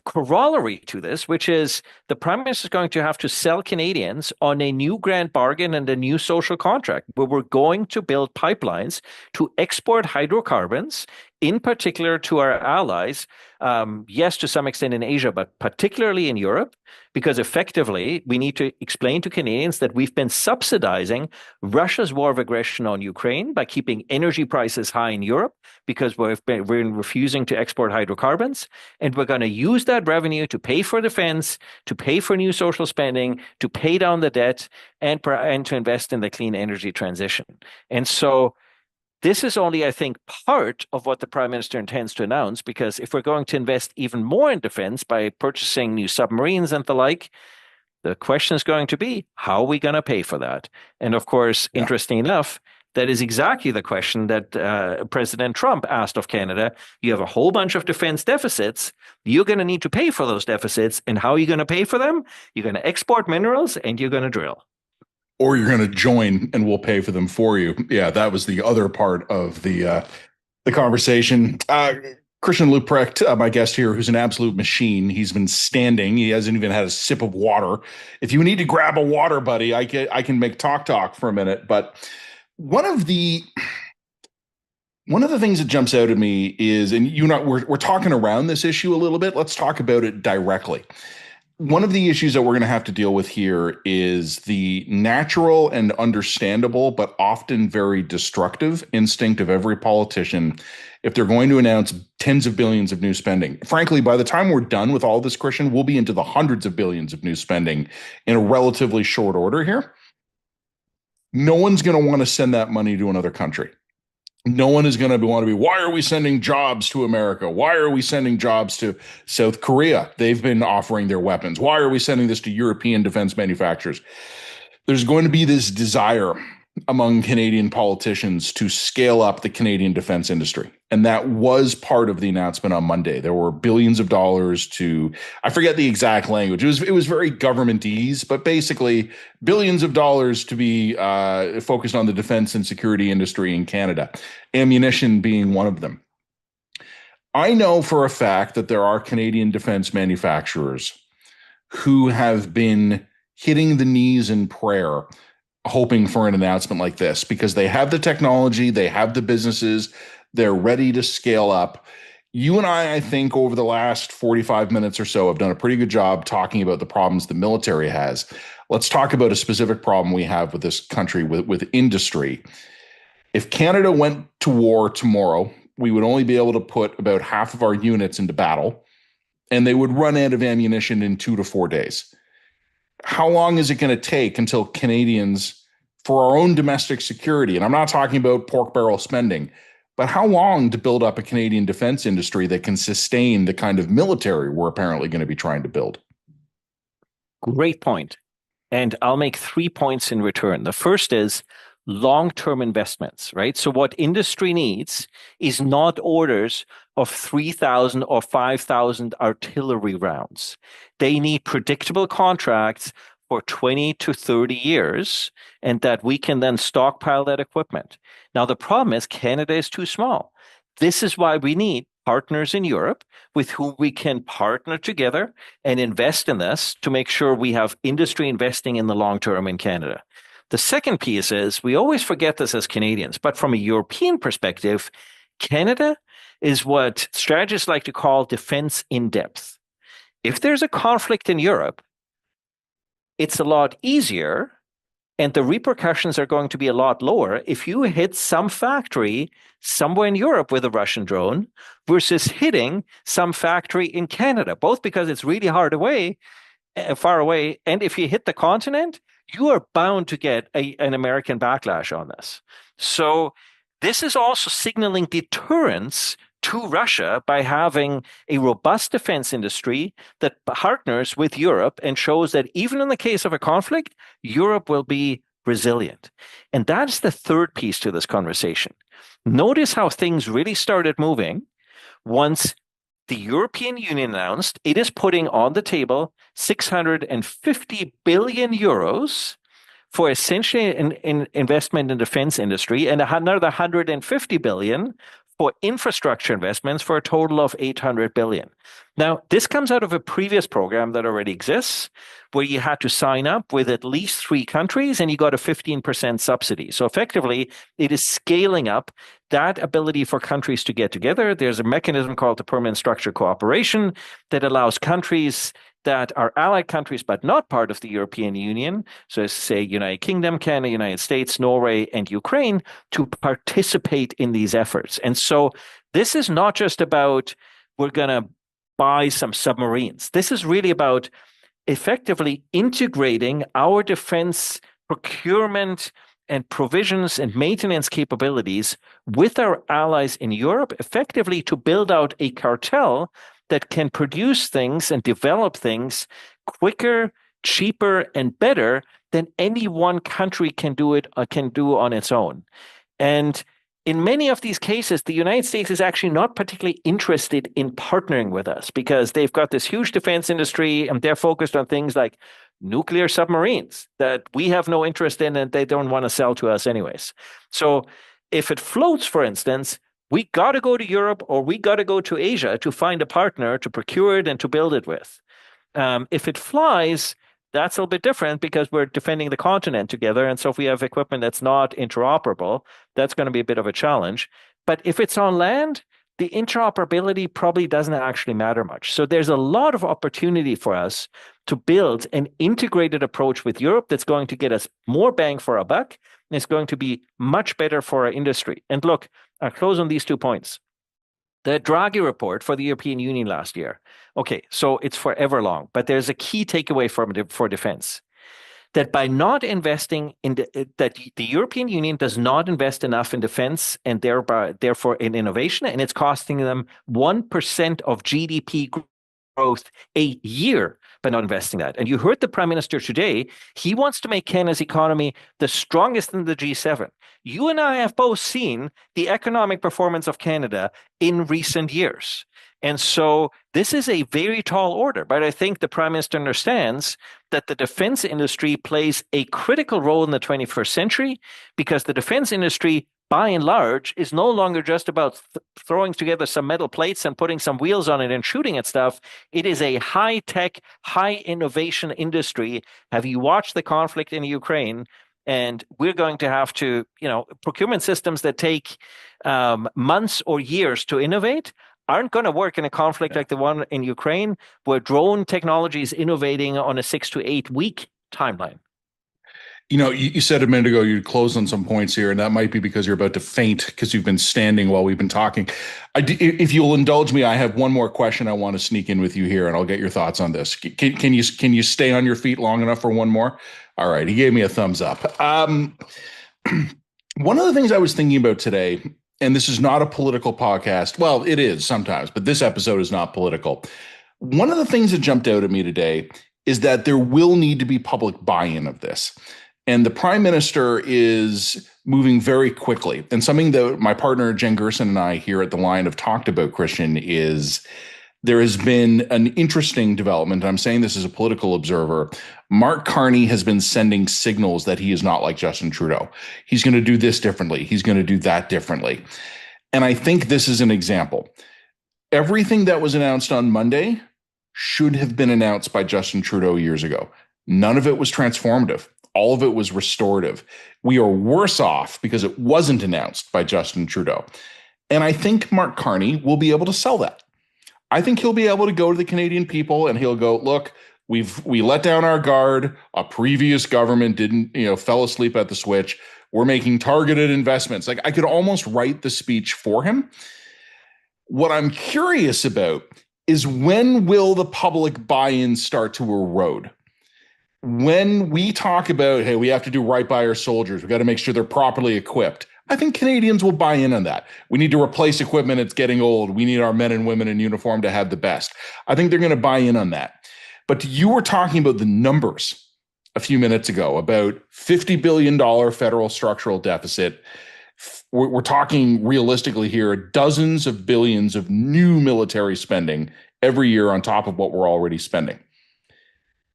corollary to this, which is the Prime Minister is going to have to sell Canadians on a new grand bargain and a new social contract where we're going to build pipelines to export hydrocarbons, in particular to our allies, yes, to some extent in Asia, but particularly in Europe, because effectively we need to explain to Canadians that we've been subsidizing Russia's war of aggression on Ukraine by keeping energy prices high in Europe because we're refusing to export hydrocarbons. And we're going to use that revenue to pay for defense, to pay for new social spending, to pay down the debt, and to invest in the clean energy transition. And so this is only, I think, part of what the Prime Minister intends to announce, because if we're going to invest even more in defense by purchasing new submarines and the like, the question is going to be, how are we going to pay for that? And of course, interesting enough, that is exactly the question that President Trump asked of Canada. You have a whole bunch of defense deficits. You're going to need to pay for those deficits. And how are you going to pay for them? You're going to export minerals and you're going to drill. Or you're going to join and we'll pay for them for you. Yeah, that was the other part of the conversation. Christian Leuprecht, my guest here, who's an absolute machine. He's been standing. He hasn't even had a sip of water. If you need to grab a water, buddy, I can make talk for a minute. But one of the things that jumps out at me is, and you know, we're talking around this issue a little bit. Let's talk about it directly. One of the issues that we're going to have to deal with here is the natural and understandable, but often very destructive instinct of every politician if they're going to announce tens of billions of new spending. Frankly, by the time we're done with all this, Christian, we'll be into the hundreds of billions of new spending in a relatively short order here. No one's going to want to send that money to another country. No one is going to want to be, why are we sending jobs to America? Why are we sending jobs to South Korea? They've been offering their weapons. Why are we sending this to European defense manufacturers? There's going to be this desire among Canadian politicians to scale up the Canadian defense industry. And that was part of the announcement on Monday. There were billions of dollars to, I forget the exact language. It was very governmentese, but basically billions of dollars to be focused on the defense and security industry in Canada, ammunition being one of them. I know for a fact that there are Canadian defense manufacturers who have been hitting the knees in prayer hoping for an announcement like this because they have the technology, they have the businesses, they're ready to scale up. You and I think, over the last 45 minutes or so, have done a pretty good job talking about the problems the military has. Let's talk about a specific problem we have with this country, with industry. If Canada went to war tomorrow, we would only be able to put about half of our units into battle, and they would run out of ammunition in 2 to 4 days. How long is it going to take until Canadians, for our own domestic security, and I'm not talking about pork barrel spending, but how long to build up a Canadian defense industry that can sustain the kind of military we're apparently going to be trying to build? Great point. And I'll make 3 points in return. The first is long-term investments, right? So what industry needs is not orders of 3,000 or 5,000 artillery rounds. They need predictable contracts for 20 to 30 years, and that we can then stockpile that equipment. Now, the problem is Canada is too small. This is why we need partners in Europe with whom we can partner together and invest in this to make sure we have industry investing in the long term in Canada. The second piece is, we always forget this as Canadians, but from a European perspective, Canada is what strategists like to call defense in depth. If there's a conflict in Europe, it's a lot easier and the repercussions are going to be a lot lower if you hit some factory somewhere in Europe with a Russian drone versus hitting some factory in Canada, both because it's really far away, and if you hit the continent, you are bound to get an American backlash on this. So this is also signaling deterrence to Russia by having a robust defense industry that partners with Europe and shows that even in the case of a conflict, Europe will be resilient. And that's the third piece to this conversation. Notice how things really started moving once the European Union announced it is putting on the table 650 billion euros for essentially an investment in the defense industry and another 150 billion for infrastructure investments for a total of 800 billion. Now, this comes out of a previous program that already exists where you had to sign up with at least 3 countries and you got a 15% subsidy. So effectively, it is scaling up that ability for countries to get together. There's a mechanism called the Permanent Structured Cooperation that allows countries that are allied countries but not part of the European Union, so say United Kingdom, Canada, United States, Norway, and Ukraine, to participate in these efforts. And so this is not just about we're going to buy some submarines. This is really about effectively integrating our defense procurement and provisions and maintenance capabilities with our allies in Europe, effectively to build out a cartel that can produce things and develop things quicker, cheaper, and better than any one country can do on its own. And in many of these cases, the United States is actually not particularly interested in partnering with us because they've got this huge defense industry and they're focused on things like nuclear submarines that we have no interest in and they don't want to sell to us anyways. So if it floats, for instance, we got to go to Europe or we got to go to Asia to find a partner to procure it and to build it with. If it flies, that's a little bit different because we're defending the continent together. And so if we have equipment that's not interoperable, that's going to be a bit of a challenge. But if it's on land, the interoperability probably doesn't actually matter much. So there's a lot of opportunity for us to build an integrated approach with Europe that's going to get us more bang for our buck. And it's going to be much better for our industry. And look, I'll close on these 2 points. The Draghi report for the European Union last year. Okay, so it's forever long, but there's a key takeaway for defense. That by not investing in that the European Union does not invest enough in defense and therefore in innovation, and it's costing them 1% of GDP growth a year by not investing that. And you heard the Prime Minister today, he wants to make Canada's economy the strongest in the G7. You and I have both seen the economic performance of Canada in recent years. And so this is a very tall order, but I think the Prime Minister understands that the defense industry plays a critical role in the 21st century because the defense industry, by and large, is no longer just about throwing together some metal plates and putting some wheels on it and shooting at stuff. It is a high-tech, high-innovation industry. Have you watched the conflict in Ukraine? And we're going to have to, procurement systems that take months or years to innovate aren't going to work in a conflict like the one in Ukraine, where drone technology is innovating on a 6 to 8 week timeline. You said a minute ago you'd close on some points here, and that might be because you're about to faint because you've been standing while we've been talking. If you'll indulge me, I have one more question I want to sneak in with you here, and I'll get your thoughts on this. Can you stay on your feet long enough for one more? All right, he gave me a thumbs up. One of the things I was thinking about today, and this is not a political podcast. Well, it is sometimes, but this episode is not political. One of the things that jumped out at me today is that there will need to be public buy-in of this. And the Prime Minister is moving very quickly. And something that my partner, Jen Gerson, and I here at The Line have talked about, Christian, is there has been an interesting development. I'm saying this as a political observer. Mark Carney has been sending signals that he is not like Justin Trudeau. He's going to do this differently. He's going to do that differently. And I think this is an example. Everything that was announced on Monday should have been announced by Justin Trudeau years ago. None of it was transformative. All of it was restorative. We are worse off because it wasn't announced by Justin Trudeau. And I think Mark Carney will be able to sell that. I think he'll be able to go to the Canadian people and he'll go, look, we let down our guard. A previous government didn't, fell asleep at the switch. We're making targeted investments. Like, I could almost write the speech for him. What I'm curious about is, when will the public buy-in start to erode? When we talk about, hey, we have to do right by our soldiers, we got to make sure they're properly equipped, I think Canadians will buy in on that. We need to replace equipment that's getting old. We need our men and women in uniform to have the best. I think they're going to buy in on that. But you were talking about the numbers a few minutes ago, about $50 billion federal structural deficit. We're talking realistically here, dozens of billions of new military spending every year on top of what we're already spending.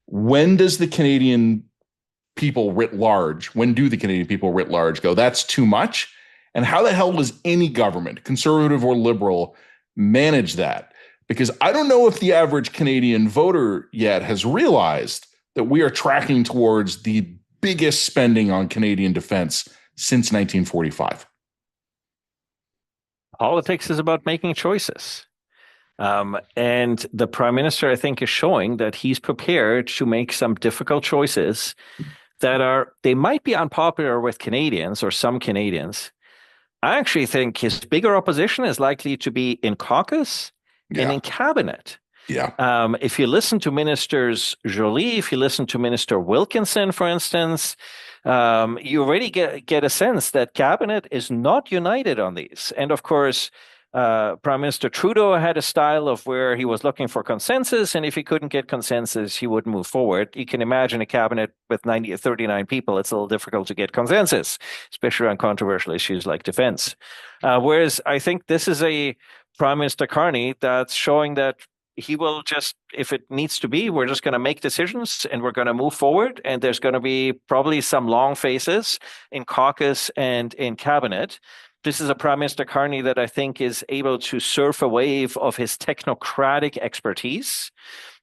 When does the Canadian people writ large, when do the Canadian people writ large go, that's too much? And how the hell does any government, conservative or liberal, manage that? Because I don't know if the average Canadian voter yet has realized that we are tracking towards the biggest spending on Canadian defense since 1945. Politics is about making choices. And the Prime Minister, I think, is showing that he's prepared to make some difficult choices they might be unpopular with Canadians or some Canadians. I actually think his bigger opposition is likely to be in caucus and in cabinet. Yeah. If you listen to Ministers Joly, if you listen to Minister Wilkinson, for instance, you already get a sense that cabinet is not united on these. And of course, Prime Minister Trudeau had a style of where he was looking for consensus, and if he couldn't get consensus, he wouldn't move forward. You can imagine a cabinet with 90 or 39 people. It's a little difficult to get consensus, especially on controversial issues like defense. Whereas I think this is a Prime Minister Carney that's showing that he will just, if it needs to be, we're just going to make decisions and we're going to move forward. And there's going to be probably some long faces in caucus and in cabinet. This is a Prime Minister Carney that I think is able to surf a wave of his technocratic expertise.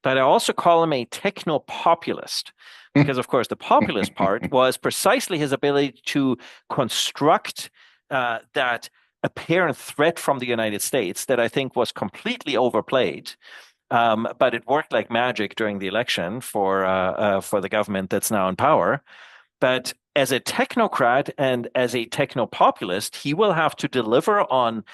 But I also call him a techno-populist because, of course, the populist part was precisely his ability to construct that apparent threat from the United States that I think was completely overplayed. But it worked like magic during the election for the government that's now in power. But as a technocrat and as a techno-populist, he will have to deliver on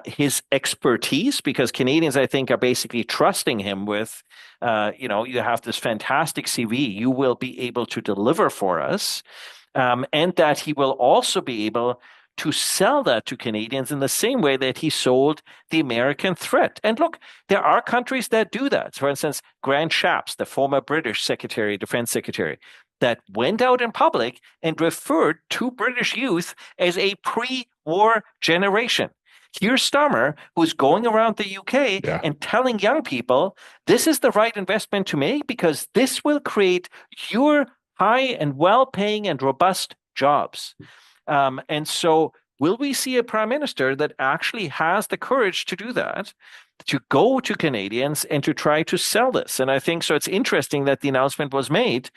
his expertise because Canadians, I think, are basically trusting him with, you have this fantastic CV. You will be able to deliver for us. And that he will also be able to sell that to Canadians in the same way that he sold the American threat. And look, there are countries that do that. For instance, Grant Shapps, the former British Defense Secretary, that went out in public and referred to British youth as a pre-war generation. Here's Starmer, who's going around the UK and telling young people, this is the right investment to make because this will create your high and well-paying and robust jobs. And so will we see a prime minister that actually has the courage to do that, to go to Canadians and to try to sell this? And I think so it's interesting that the announcement was made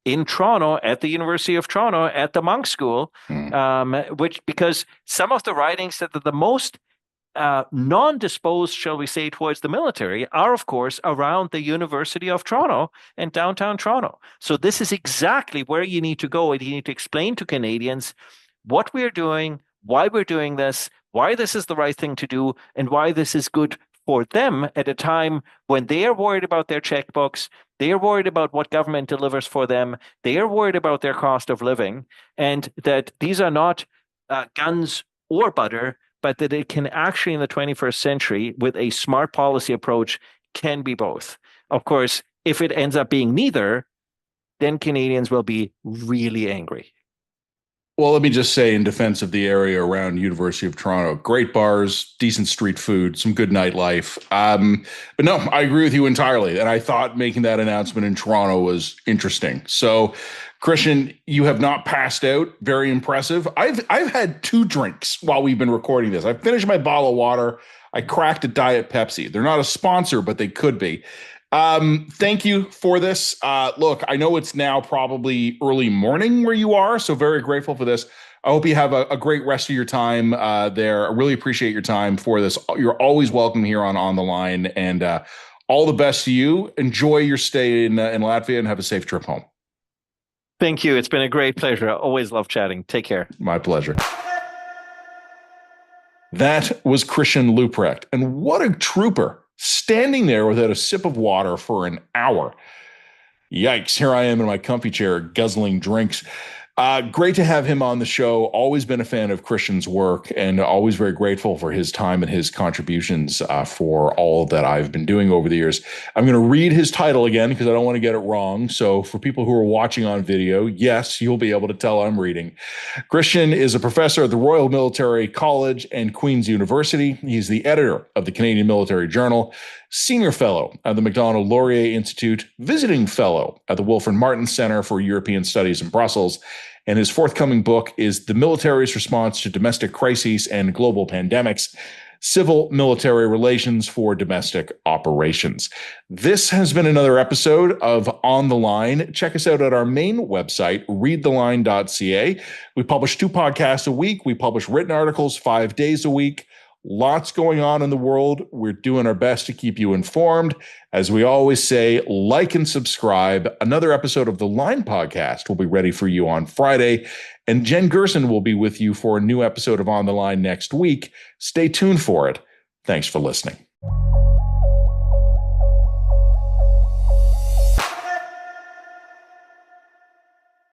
in Toronto, at the University of Toronto, at the Monk School, because some of the writings that are the most non-disposed, shall we say, towards the military are, of course, around the University of Toronto and downtown Toronto. So this is exactly where you need to go, and you need to explain to Canadians what we're doing, why we're doing this, why this is the right thing to do, and why this is good for them at a time when they are worried about their checkbooks, they are worried about what government delivers for them, they are worried about their cost of living, and that these are not guns or butter, but that it can actually, in the 21st century, with a smart policy approach, can be both. Of course, if it ends up being neither, then Canadians will be really angry. Well, let me just say in defense of the area around University of Toronto, great bars, decent street food, some good nightlife. But no, I agree with you entirely. And I thought making that announcement in Toronto was interesting. So, Christian, you have not passed out. Very impressive. I've had 2 drinks while we've been recording this. I finished my bottle of water. I cracked a Diet Pepsi. They're not a sponsor, but they could be. Thank you for this. Look, I know it's now probably early morning where you are, so very grateful for this. I hope you have a great rest of your time there. I really appreciate your time for this. You're always welcome here on the line, and all the best to you. Enjoy your stay in Latvia and have a safe trip home. Thank you. It's been a great pleasure. I always love chatting. Take care. My pleasure. That was Christian Leuprecht, and what a trooper. Standing there without a sip of water for an hour. Yikes, here I am in my comfy chair guzzling drinks. Great to have him on the show. Always been a fan of Christian's work and always very grateful for his time and his contributions for all that I've been doing over the years. I'm going to read his title again because I don't want to get it wrong. So for people who are watching on video, yes, you'll be able to tell I'm reading. Christian is a professor at the Royal Military College and Queen's University. He's the editor of the Canadian Military Journal, senior fellow at the Macdonald-Laurier Institute, visiting fellow at the Wilfried Martens Centre for European Studies in Brussels, and his forthcoming book is The Military's Response to Domestic Crises and Global Pandemics, Civil Military Relations for Domestic Operations. This has been another episode of On the Line. Check us out at our main website, readtheline.ca. We publish 2 podcasts a week. We publish written articles 5 days a week. Lots going on in the world. We're doing our best to keep you informed. As we always say, like and subscribe. Another episode of the Line podcast will be ready for you on Friday. And Jen Gerson will be with you for a new episode of On the Line next week. Stay tuned for it. Thanks for listening.